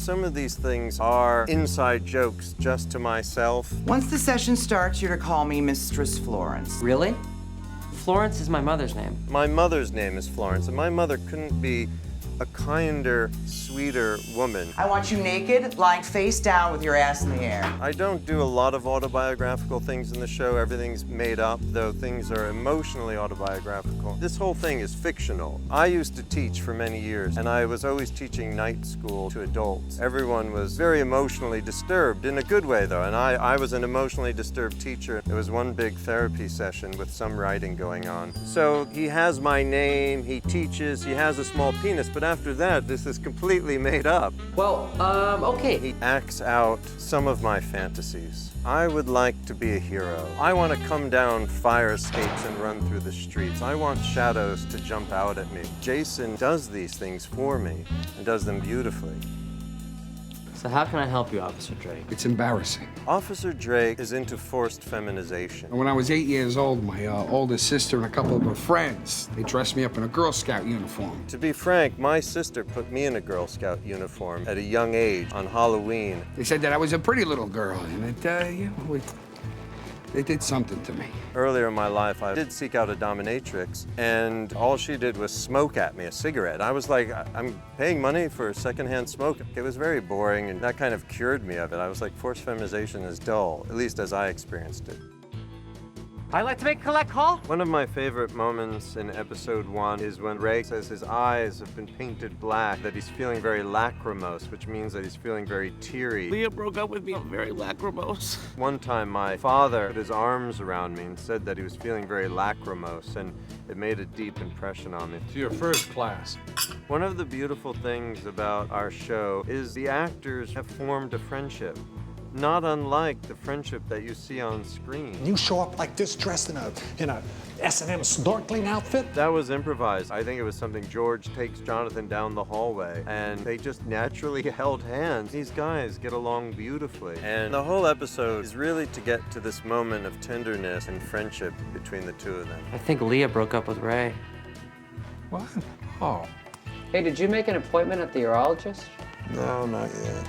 some of these things are inside jokes just to myself. Once the session starts, you're to call me Mistress Florence. Really? Florence is my mother's name. My mother's name is Florence, and my mother couldn't be a kinder, sweeter woman. I want you naked, lying face down with your ass in the air. I don't do a lot of autobiographical things in the show. Everything's made up, though things are emotionally autobiographical. This whole thing is fictional. I used to teach for many years, and I was always teaching night school to adults. Everyone was very emotionally disturbed, in a good way though, and I was an emotionally disturbed teacher. It was one big therapy session with some writing going on. So he has my name, he teaches, he has a small penis, but after that, this is completely made up. Well, okay. He acts out some of my fantasies. I would like to be a hero. I want to come down fire escapes and run through the streets. I want shadows to jump out at me. Jason does these things for me and does them beautifully. So how can I help you, Officer Drake? It's embarrassing. Officer Drake is into forced feminization. When I was 8 years old, my older sister and a couple of her friends, they dressed me up in a Girl Scout uniform. To be frank, my sister put me in a Girl Scout uniform at a young age on Halloween. They said that I was a pretty little girl, and they did something to me. Earlier in my life, I did seek out a dominatrix, and all she did was smoke at me, a cigarette. I was like, I'm paying money for secondhand smoke. It was very boring, and that kind of cured me of it. I was like, forced feminization is dull, at least as I experienced it. I'd like to make a collect call. One of my favorite moments in episode 1 is when Ray says his eyes have been painted black, that he's feeling very lachrymose, which means that he's feeling very teary. Leah broke up with me. I'm very lachrymose. One time my father put his arms around me and said that he was feeling very lachrymose, and it made a deep impression on me. To your first class. One of the beautiful things about our show is the actors have formed a friendship. Not unlike the friendship that you see on screen. You show up like this dressed in a S&M snorkeling outfit? That was improvised. I think it was something George takes Jonathan down the hallway, and they just naturally held hands. These guys get along beautifully. And the whole episode is really to get to this moment of tenderness and friendship between the two of them. I think Leah broke up with Ray. What? Oh. Hey, did you make an appointment at the urologist? No, not yet.